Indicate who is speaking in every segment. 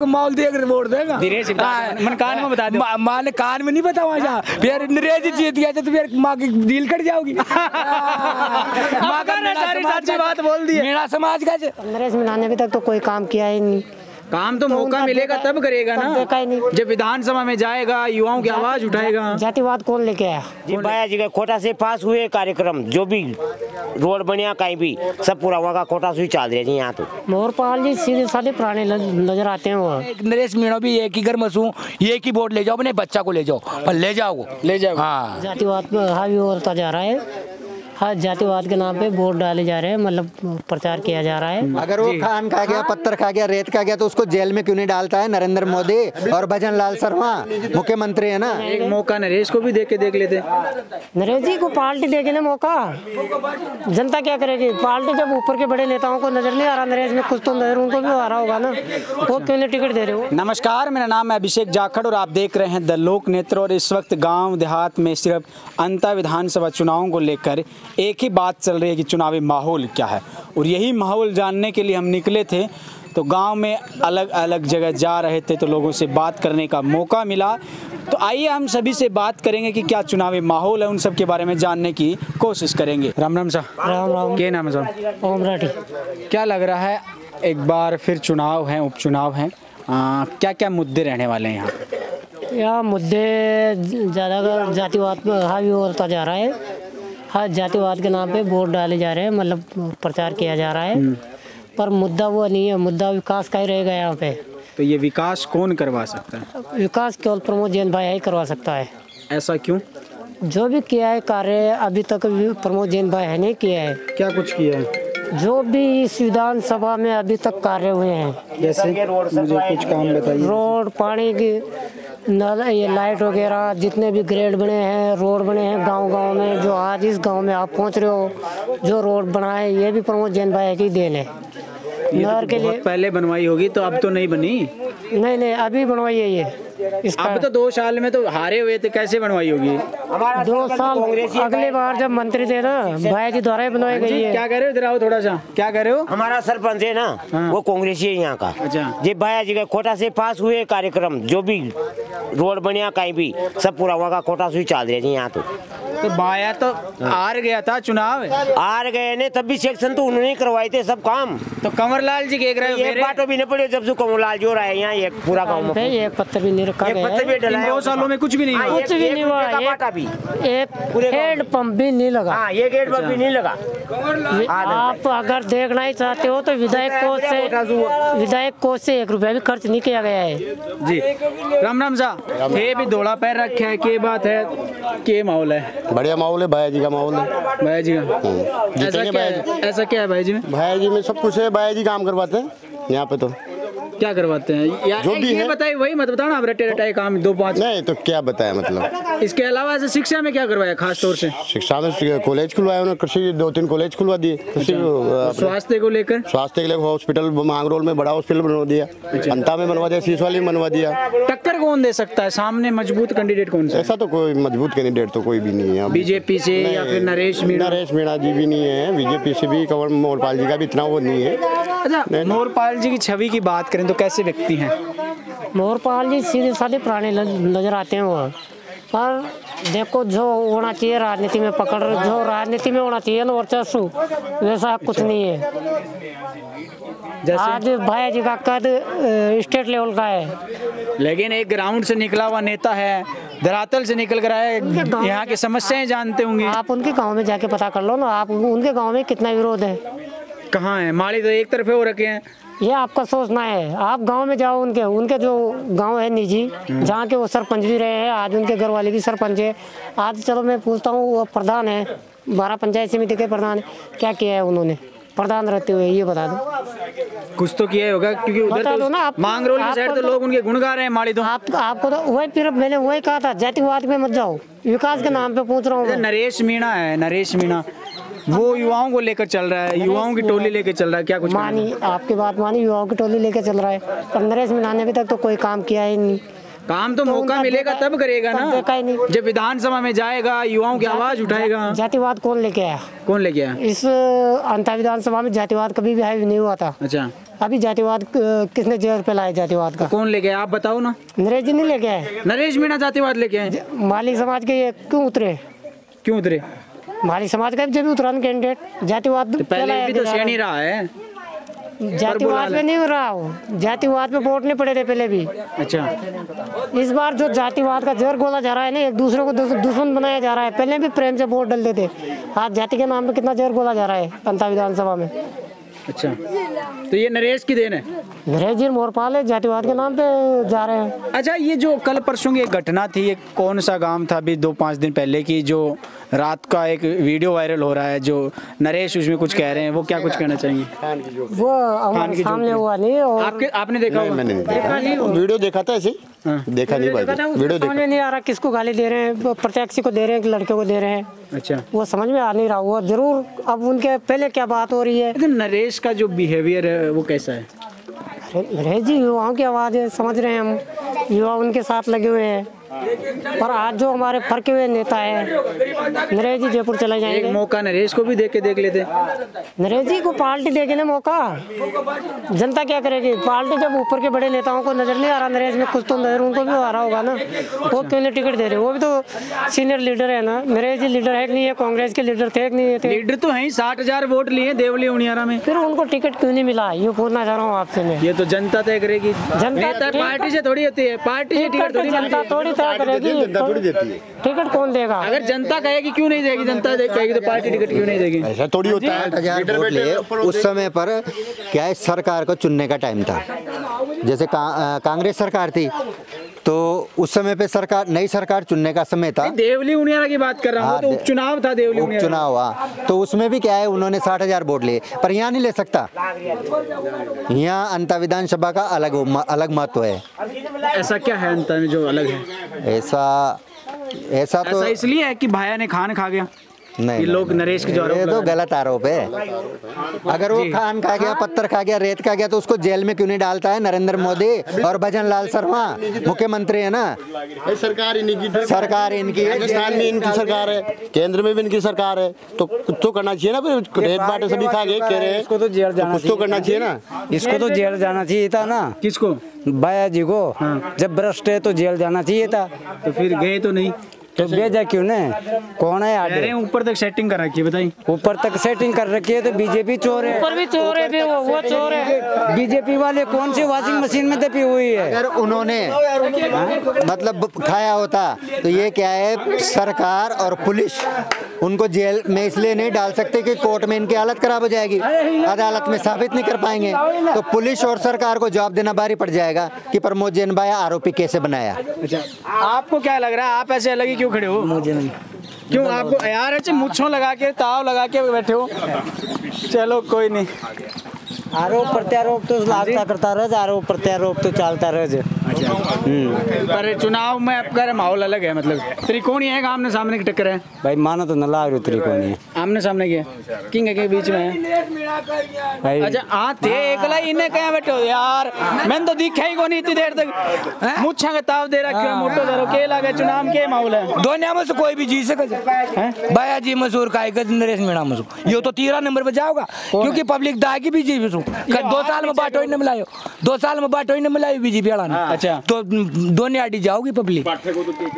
Speaker 1: माहौल देख वोट देगा।
Speaker 2: मन कान में बता दो।
Speaker 1: माँ ने कान में नहीं बता वहाँ फिर नरेश जीत गया तो फिर माँ की डील कट जाओगी। माँ का
Speaker 2: सारी सच्ची बात बोल दी।
Speaker 1: मेरा समाज का
Speaker 3: नरेश मीणा ने अभी तक तो कोई काम किया ही नहीं।
Speaker 2: काम तो मौका मिलेगा तब करेगा ना,
Speaker 3: देखा ही नहीं।
Speaker 2: जब विधानसभा में जाएगा युवाओं की आवाज उठाएगा।
Speaker 3: जातिवाद कौन लेके आया?
Speaker 4: जी भाया जी का कोटा से पास हुए कार्यक्रम, जो भी रोड बनिया कहीं भी सब पूरा वहाँ का कोटा से ही चल रहा है जी। यहाँ तो
Speaker 3: मोहरपाल जी सीधे साधे पुराने नजर आते हैं। वो
Speaker 1: नरेश मीणा भी एक ही घर मसूं, एक ही वोट ले जाओ, अपने बच्चा को ले जाओ, पर ले जाओ हाँ।
Speaker 3: जातिवाद पे हावी होता जा रहा है। हर जातिवाद के नाम पे वोट डाले जा रहे हैं, मतलब प्रचार किया जा रहा है।
Speaker 5: अगर वो खान खा गया, पत्थर खा गया, रेत खा गया तो उसको जेल में क्यों नहीं डालता है नरेंद्र मोदी और भजन लाल शर्मा मुख्यमंत्री है ना।
Speaker 2: एक मौका नरेश को भी देख लेते।
Speaker 3: नरेश जी को पार्टी देगी ना मौका, जनता क्या करेगी? पार्टी जब ऊपर के बड़े नेताओं को नजर नहीं आ रहा नरेश में, कुछ तो नजर उनको भी आ रहा होगा ना, वो क्यों नहीं टिकट दे रहे हो?
Speaker 2: नमस्कार, मेरा नाम है अभिषेक जाखड़ और आप देख रहे हैं द लोक नेत्र। और इस वक्त गांव देहात में सिर्फ अंतर विधानसभा चुनावों को लेकर एक ही बात चल रही है कि चुनावी माहौल क्या है, और यही माहौल जानने के लिए हम निकले थे। तो गांव में अलग अलग जगह जा रहे थे तो लोगों से बात करने का मौका मिला। तो आइए हम सभी से बात करेंगे कि क्या चुनावी माहौल है, उन सब के बारे में जानने की कोशिश करेंगे। राम राम साहब।
Speaker 3: राम राम।
Speaker 2: क्या नाम है साहब?
Speaker 3: ओम राठी।
Speaker 2: क्या लग रहा है, एक बार फिर चुनाव हैं, उपचुनाव हैं, क्या क्या मुद्दे रहने वाले हैं यहाँ पे?
Speaker 3: यहाँ मुद्दे ज़्यादा जातिवाद पर हावी होता जा रहा है। हर जातिवाद के नाम पे वोट डाले जा रहे हैं, मतलब प्रचार किया जा रहा है, पर मुद्दा वो नहीं है। मुद्दा विकास का ही रहेगा यहाँ पे।
Speaker 2: तो ये विकास कौन करवा सकता है?
Speaker 3: विकास केवल प्रमोद जैन भाई ही करवा सकता है।
Speaker 2: ऐसा क्यों?
Speaker 3: जो भी किया है कार्य अभी तक प्रमोद जैन भाई है नहीं किया है।
Speaker 2: क्या कुछ किया है?
Speaker 3: जो भी इस विधानसभा में अभी तक कार्य हुए हैं,
Speaker 2: जैसे मुझे कुछ काम बताइए।
Speaker 3: रोड, पानी की नल, ये लाइट वगैरह, जितने भी ग्रेड बने हैं, रोड बने हैं गांव-गांव में, जो आज इस गांव में आप पहुंच रहे हो, जो रोड बनाए ये भी प्रमोद जैन भाई की देन है। नहर के लिए
Speaker 2: पहले बनवाई होगी तो अब तो नहीं बनी।
Speaker 3: नहीं अभी बनवाई है ये।
Speaker 2: अब तो 2 साल में तो हारे हुए थे, कैसे बनवाई होगी?
Speaker 3: 2 साल अगले बार जब मंत्री थे ना भाई जी द्वारा ही बनवाई गई है।
Speaker 2: क्या कह रहे हो? इधर आओ थोड़ा सा। क्या कह रहे हो?
Speaker 4: हमारा सरपंच है ना, वो कांग्रेसी है यहाँ का।
Speaker 2: अच्छा।
Speaker 4: जी भाया जी का कोटा से पास हुए कार्यक्रम, जो भी रोड बनिया कहीं भी सब पूरा वहाँ का कोटा से ही चल रहा है जी। यहाँ
Speaker 2: तो भाया तो हार गया था चुनाव,
Speaker 4: हार गए ने, तब भी सेक्शन तो उन्होंने करवाए थे सब काम।
Speaker 2: तो कंवरलाल जी कह रहे हो
Speaker 4: एक बाटो भी नहीं पड़े जब से कंवरलाल जो रहा है यहाँ, एक पूरा गाँव में
Speaker 3: एक पत्थर भी नहीं रखा गया है।
Speaker 2: 2 सालों में कुछ भी नहीं हुआ।
Speaker 3: कुछ भी नहीं हुआ। एक हेड पंप भी नहीं लगा।
Speaker 4: हाँ, ये गेट पर भी नहीं लगा।
Speaker 3: आप अगर देखना ही चाहते हो तो विधायक कोष से 1 रुपया भी खर्च नहीं किया गया है
Speaker 2: जी। राम राम साहब। थे भी दौड़ा पैर रखे है, के बात है, के माहौल है?
Speaker 6: बढ़िया माहौल है, भाया जी का माहौल है।
Speaker 2: भाया जी का ऐसा क्या है भाई जी में?
Speaker 6: भाया जी में सब कुछ है, भाया जी काम करवाते हैं यहाँ पे। तो
Speaker 2: क्या करवाते हैं या
Speaker 6: जो भी है
Speaker 2: बताइए, वही मत बताओ ना, आप रटे काम 2-5
Speaker 6: नहीं तो क्या बताया मतलब।
Speaker 2: इसके अलावा ऐसे शिक्षा में क्या करवाया खास तौर से?
Speaker 6: शिक्षा में कॉलेज खुलवाया उन्होंने, कृषि 2-3 कॉलेज खुलवा दिए। कृषि
Speaker 2: स्वास्थ्य को लेकर,
Speaker 6: स्वास्थ्य के लिए हॉस्पिटल मांगरोल में बड़ा हॉस्पिटल बनवा दिया, अंता में बनवा दिया, सीसवाली में बनवा दिया।
Speaker 2: टक्कर कौन दे सकता है सामने? मजबूत कैंडिडेट कौन सा?
Speaker 6: ऐसा तो कोई मजबूत कैंडिडेट तो कोई भी नहीं है।
Speaker 2: बीजेपी से या फिर नरेश
Speaker 6: मीणा जी भी नहीं है, बीजेपी से भी कंवर मोहरपाल जी का भी इतना वो नहीं है।
Speaker 2: अच्छा, मोहरपाल जी की छवि की बात करें तो कैसे व्यक्ति हैं?
Speaker 3: मोहरपाल जी सीधे साधे पुराने नजर आते हैं वो, पर देखो जो होना चाहिए राजनीति में पकड़, जो राजनीति में होना चाहिए ना वर्चस्व, वैसा कुछ नहीं है। आज भाया जी का कद स्टेट लेवल का है,
Speaker 2: लेकिन एक ग्राउंड से निकला हुआ नेता है, धरातल से निकल कर आए, यहाँ की समस्याएं जानते होंगे।
Speaker 3: आप उनके गांव में जाके पता कर लो ना, आप उनके गांव में कितना विरोध है।
Speaker 2: कहाँ है? माली तो एक तरफे हो रखे हैं।
Speaker 3: ये आपका सोचना है। आप गांव में जाओ, उनके जो गांव है निजी, जहाँ के वो सरपंच भी रहे हैं, आज उनके घर वाले भी सरपंच है। आज चलो मैं पूछता हूँ, वो प्रधान है, 12 पंचायत समिति के प्रधान है, क्या किया है उन्होंने प्रधान रहते हुए? ये बता दो।
Speaker 2: कुछ तो किया होगा, क्योंकि उधर तो मांगरोल की साइड तो लोग उनके गुण गा रहे हैं। माली तो
Speaker 3: आपको तो वही, फिर मैंने वही कहा था, जातिवाद में मत जाओ, विकास के नाम पे पूछ रहा हूँ।
Speaker 2: नरेश मीणा है, नरेश मीणा वो युवाओं को लेकर चल रहा है, युवाओं की टोली लेकर चल रहा है। क्या कुछ
Speaker 3: मानी? आपकी बात मानी, युवाओं की टोली लेकर चल रहा है, पर नरेश मीणा ने अभी तक तो कोई काम किया ही नहीं।
Speaker 2: काम तो मौका मिलेगा तब करेगा ना,
Speaker 3: देखा ही नहीं।
Speaker 2: जब विधानसभा में जाएगा, युवाओं की आवाज उठाएगा।
Speaker 3: जातिवाद कौन लेके आया?
Speaker 2: कौन लेके आया?
Speaker 3: इस अंतर विधानसभा में जातिवाद कभी भी हावी नहीं हुआ था।
Speaker 2: अच्छा,
Speaker 3: अभी जातिवाद किसने जहर फैलाया जातिवाद का?
Speaker 2: कौन लेके आया आप बताओ ना।
Speaker 3: नरेश जी नहीं लेके आए।
Speaker 2: नरेश मीणा जातिवाद लेके आए?
Speaker 3: माली समाज के ये क्यों उतरे?
Speaker 2: क्यों उतरे?
Speaker 3: माली समाज का जब भी उतरा कैंडिडेट जातिवाद
Speaker 2: तो पहले भी तो श्रेणी रहा है।
Speaker 3: जातिवाद पे नहीं रहा हो, जातिवाद पे वोट नहीं पड़े थे पहले भी।
Speaker 2: अच्छा,
Speaker 3: इस बार जो जातिवाद का जहर घोला जा रहा है ना, एक दूसरे को दुश्मन बनाया जा रहा है। पहले भी प्रेम से वोट डालते थे, आज जाति के नाम पे कितना जहर घोला जा रहा है अंता विधानसभा में।
Speaker 2: अच्छा, तो ये नरेश की देन है?
Speaker 3: नरेश जी मोरपाल है, जातिवाद के नाम पे जा रहे हैं।
Speaker 2: अच्छा, ये जो कल परसों की एक घटना थी, ये कौन सा गांव था अभी 2-5 दिन पहले की, जो रात का एक वीडियो वायरल हो रहा है, जो नरेश उसमें कुछ कह रहे हैं, वो क्या कुछ कहना चाहेंगे?
Speaker 3: वो हमारे सामने हुआ नहीं। और
Speaker 2: आपने देखा?
Speaker 6: मैंने वीडियो देखा था, ऐसे देखा नहीं भाई, वीडियो
Speaker 3: समझ में नहीं आ रहा किसको गाली दे रहे हैं, प्रत्याशी को दे रहे हैं कि लड़के को दे रहे हैं।
Speaker 2: अच्छा,
Speaker 3: वो समझ में आ नहीं रहा। वो जरूर अब उनके पहले क्या बात हो रही है।
Speaker 2: नरेश का जो बिहेवियर है वो कैसा है?
Speaker 3: नरेश जी युवाओं की आवाज़ है, समझ रहे हैं हम, युवा उनके साथ लगे हुए हैं। पर आज जो हमारे फरके हुए नेता है, नरेश जी जयपुर चले जाएंगे।
Speaker 2: एक मौका नरेश को भी देख लेते।
Speaker 3: नरेश जी को पार्टी देगी ना मौका, जनता क्या करेगी? पार्टी जब ऊपर के बड़े नेताओं को नजर नहीं आ रहा नरेश में, कुछ तो नजर उनको भी आ रहा होगा ना। वो क्यों नहीं टिकट दे रहे? वो भी तो सीनियर लीडर है ना। नरेश जी लीडर है कि नहीं है? कांग्रेस के लीडर थे कि नहीं थे?
Speaker 2: लीडर तो है, 60,000 वोट लिए देवली उनियारा में,
Speaker 3: फिर उनको टिकट क्यों नहीं मिला? ये पूछना चाह रहा हूँ आपसे मैं।
Speaker 2: ये तो जनता तय करेगी। नेता पार्टी से थोड़ी होती है, पार्टी से टिकट थोड़ी
Speaker 3: जनता थोड़ी तय करेगी, टिकट कौन देगा?
Speaker 2: अगर जनता कहेगी क्यों नहीं देगी, जनता कहेगी तो पार्टी टिकट क्यों नहीं देगी?
Speaker 6: ऐसा थोड़ी होता है।
Speaker 5: 60,000 वोट लिए उस समय पर क्या है, सरकार को चुनने का टाइम था। जैसे कांग्रेस सरकार थी तो उस समय पे सरकार, नई सरकार चुनने का समय था।
Speaker 2: देवली उनियारा की बात कर रहा हूँ, तो उपचुनाव था देवली उनियारा।
Speaker 5: उपचुनाव हुआ तो उसमें भी क्या है, उन्होंने 60,000 वोट लिए, पर यहाँ नहीं ले सकता। यहाँ अंता विधानसभा का अलग महत्व है।
Speaker 2: ऐसा क्या है अंता में जो अलग है?
Speaker 5: ऐसा तो
Speaker 2: इसलिए है कि भाया ने खान खा गया।
Speaker 5: नहीं,
Speaker 2: ये लोग नरेश की जो
Speaker 5: ये तो गलत आरोप है। अगर वो खान खा गया, पत्थर खा गया, रेत खा गया, तो उसको जेल में क्यों नहीं डालता है नरेंद्र मोदी और भजन लाल शर्मा? मुख्यमंत्री है ना,
Speaker 6: सरकार इनकी,
Speaker 5: सरकार इनकी है,
Speaker 6: राजस्थान में इनकी सरकार है, केंद्र में भी इनकी सरकार है, तो कुछ तो करना चाहिए ना। फिर रेत बाटे सभी खा गए, कह रहे हैं
Speaker 7: इसको तो जेल जाना
Speaker 6: कुछ तो करना चाहिए ना।
Speaker 7: इसको तो जेल जाना चाहिए था ना।
Speaker 2: किसको?
Speaker 7: बाया जी को। जब भ्रष्ट है तो जेल जाना चाहिए था।
Speaker 2: तो फिर गए तो नहीं,
Speaker 7: तो भेजा क्यों ने? कौन है आगे?
Speaker 2: ऊपर तक सेटिंग कर रखी है, बताइए।
Speaker 7: ऊपर तक सेटिंग कर रखी है तो बीजेपी चोर है।
Speaker 3: ऊपर भी चोर है, वो चोर है।
Speaker 7: बीजेपी वाले कौन सी वॉशिंग मशीन में दबी हुई है?
Speaker 5: अगर उन्होंने मतलब खाया होता तो ये क्या है, सरकार और पुलिस उनको जेल में इसलिए नहीं डाल सकते कि कोर्ट में इनकी हालत खराब हो जाएगी, अदालत में साबित नहीं कर पाएंगे, तो पुलिस और सरकार को जवाब देना भारी पड़ जाएगा कि प्रमोद जैन भाई आरोपी कैसे बनाया।
Speaker 2: अच्छा, आपको क्या लग रहा है, आप ऐसे अलग ही क्यों खड़े हो? मुझे नहीं, क्यों आपको यार ऐसे मुच्छों लगा के, ताव लगा के बैठे हो? चलो कोई नहीं,
Speaker 7: आरोप प्रत्यारोप तो लागता करता रह, आरोप प्रत्यारोप तो चलता रह।
Speaker 2: पर चुनाव में आपका माहौल अलग है, मतलब त्रिकोणी है, आमने सामने की टक्कर है
Speaker 7: भाई। मानो तो न लाग रही त्रिकोणी है,
Speaker 2: आमने सामने की किंग के बीच में है। अच्छा, हाँ थे एकला इन्हें कहाँ बैठे हो यार? मैंने तो दिखा ही को नहीं इतनी देर तक, मुच्छा का ताव दे रखा है, मोटो जरो के लगे। चुनाव के माहौल है,
Speaker 1: दुनिया में से कोई भी जी सके। बाया जी मशहूर का नरेश मीणा मशहूर, ये तो 13 नंबर पे जाओगा, क्योंकि पब्लिक दागी बीजेपी 2 साल में बाटो ही नहीं मिलायो, 2 साल में बाटो ही नहीं मिलायो बीजेपी वाला ने।
Speaker 2: अच्छा,
Speaker 1: तो दोनों आड़ी जाओगी पब्लिक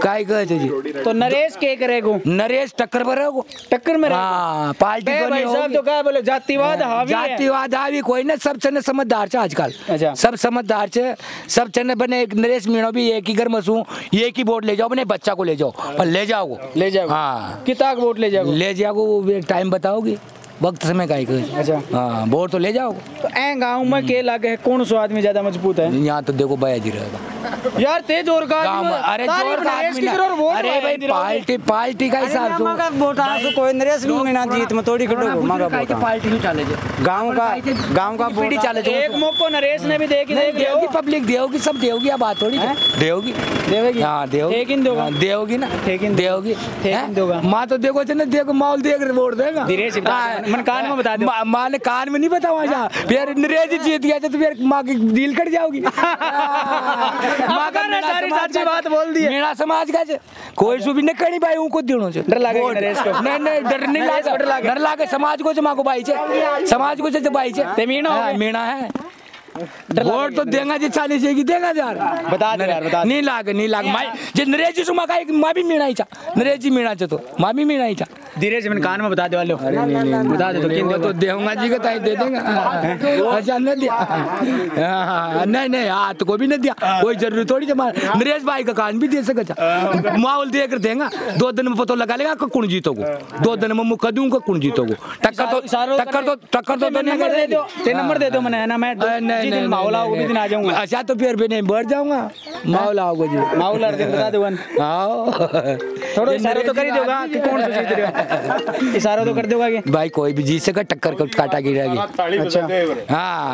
Speaker 1: काय कहते जी।
Speaker 2: तो नरेश के करेगो?
Speaker 1: नरेश टक्कर पर रहेगो,
Speaker 2: टक्कर में
Speaker 1: हाँ, पार्टी
Speaker 2: भाई साहब तो क्या बोले, जातिवाद हावी है।
Speaker 1: जातिवाद हावी कोई ना, सब चने समझदार छे आजकल।
Speaker 2: अच्छा,
Speaker 1: सब समझदार छे, सब चने बने। एक नरेश मीणा भी एक ही घर में सू, एक ही वोट ले जाओ, अपने बच्चा को ले जाओ, पर ले जाओ,
Speaker 2: ले जाओ।
Speaker 1: हाँ,
Speaker 2: कितना वोट ले जाओ?
Speaker 1: ले जाओ, वो टाइम बताओगी, वक्त समय का ही।
Speaker 2: अच्छा,
Speaker 1: हाँ, वोट तो ले जाओ।
Speaker 2: तो ए गांव में के लागे कौन सो आदमी ज्यादा मजबूत है?
Speaker 1: यहाँ तो देखो बाया जी रहेगा
Speaker 2: यार, तेज जोर का
Speaker 1: अरे जोर का आदमी ना, अरे भाई पार्टी का हिसाब से
Speaker 7: वोट आसो कोई नरेश मीणा जीत में थोड़ी खड़ो मगा वोट
Speaker 1: पार्टी नहीं चले,
Speaker 7: गांव का
Speaker 1: पीढ़ी चले।
Speaker 2: एक मौको नरेश ने भी देगी,
Speaker 1: पब्लिक देगी, सब देगी, अब बात थोड़ी देगी,
Speaker 2: देगी।
Speaker 1: हाँ देगी,
Speaker 2: ठेकिन दोगा,
Speaker 1: देगी ना,
Speaker 2: ठेकिन
Speaker 1: देगी,
Speaker 2: ठेकिन दोगा।
Speaker 1: माँ तो देखो देखो माहौल देख रहे वोट देगा।
Speaker 2: मन कान में बता दो,
Speaker 1: माँ ने कान में नहीं बतावा जा, फिर नरेश जीत गया तो फिर माँ की दिल कट जाओगी। माँ का
Speaker 2: सारी सच्ची बात बोल दी।
Speaker 1: मेरा समाज का कोई सुबी नहीं करी भाई उनको दिनों से
Speaker 2: डर लगे नरेश को?
Speaker 1: नहीं डर नहीं लगा, डर लगे समाज को, माँ को भाई छे, समाज को भाई छे,
Speaker 2: मीणा
Speaker 1: मीणा है वोट तो देगा जी 40 की देगा यार।
Speaker 2: बता दे यार, बता दे।
Speaker 1: नहीं लाग मैं जे नरेश जी सुमा का मां भी मीणा ही चा नरेश जी मीणा चा तो मां भी मीणा ही चा
Speaker 2: धीरे से मैंने कान में बता दे वाले बता दे तो किन
Speaker 1: वो तो देऊंगा जी का ताई दे देगा। अच्छा न दिया नहीं हाथ को भी न दिया कोई जरूरी थोड़ी जमा नरेश भाई का कान भी दे सका माहौल दे कर देगा 2 दिन में पता लगा लेगा कौन जीतोगे 2 दिन में मुक्का दूंगा कौन जीतोगे टक्कर तो
Speaker 2: नंबर दे दो नंबर दे दो मैंने ना मैं जिस दिन माहौल आओ वो भी दिन आ जाऊंगा।
Speaker 1: अच्छा तो फिर भी नहीं बढ़ जाऊंगा माहौल आओगे जी
Speaker 2: माहौल हर दिन बता दो आओ थोड़ा इशारा तो कर ही दोगा कि कौन सा जीत रहे हो इशारा तो कर दोगा कि
Speaker 1: भाई कोई भी जीत सका टक्कर को काटा गिरेगी।
Speaker 2: अच्छा
Speaker 1: हाँ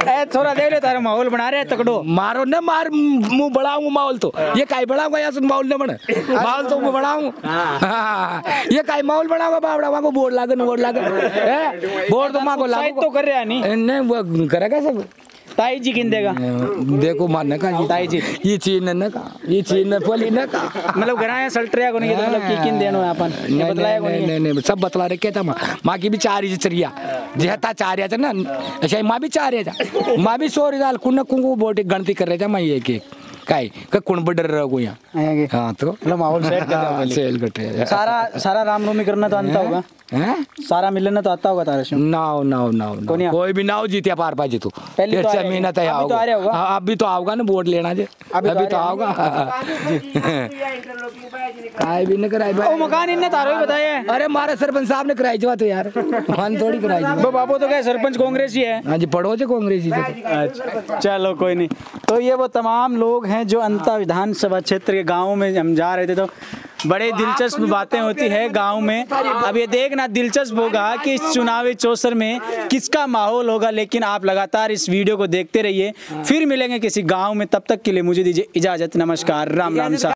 Speaker 2: ए थोड़ा देख ले तारा माहौल बना रहे तकड़ो
Speaker 1: मारो न मार मुंह बढ़ाऊंगा माहौल तो ये काई बढ़ाऊंगा या सुन माहौल न बने माहौल तो मैं बढ़ाऊंगा ये काई माहौल बढ़ाऊंगा बाबड़ा को बोर्ड लागन बोर्ड तो मां को लागू
Speaker 2: तो कर रहा नहीं
Speaker 1: वो करेगा सब
Speaker 2: ताई जी किन देगा
Speaker 1: देखो मारने का
Speaker 2: ताई जी
Speaker 1: ये चीज न का ये चीज न पोली न का
Speaker 2: मतलब घराया सल्टरिया को नहीं मतलब की किन देनो अपन बतलाया को
Speaker 1: नहीं सब बतला रे कहता मां की भी 4 ही चरिया जेहता 4 था ना अच्छा मां भी 4 था मां भी 100 दाल कुन कुंगू बोटी गणती कर रहे था मैं एक एक काई का कुण बडर रहो यहाँ हां तो
Speaker 2: मतलब माहौल सेट कर दे
Speaker 1: सेल कटे
Speaker 2: सारा रामनवमी करना तो आता होगा
Speaker 1: हैं
Speaker 2: सारा मिलना तो आता होगा तारे से
Speaker 1: नाव कोई भी नाव जीतिया पार पा जीतू
Speaker 2: पहले तो
Speaker 1: महीना तय आओगा अभी तो आओगा ना वोट लेना जे अभी तो आओगा काय भी न कराई
Speaker 2: ओ मकान इनने तारो ही बताया है
Speaker 1: अरे हमारे सरपंच साहब ने कराई जवा तो यार मन थोड़ी कराई
Speaker 2: वो बाबू तो क्या सरपंच कांग्रेस ही है।
Speaker 1: हां जी पढ़ो जे कांग्रेस ही
Speaker 2: अच्छा चलो कोई नहीं। तो ये वो तमाम लोग हैं जो अंता विधानसभा क्षेत्र के गाँव में हम जा रहे थे तो बड़े दिलचस्प बातें होती है गांव में। अब ये देखना दिलचस्प होगा कि इस चुनावी चौसर में किसका माहौल होगा, लेकिन आप लगातार इस वीडियो को देखते रहिए। फिर मिलेंगे किसी गांव में, तब तक के लिए मुझे दीजिए इजाजत। नमस्कार, राम राम सा।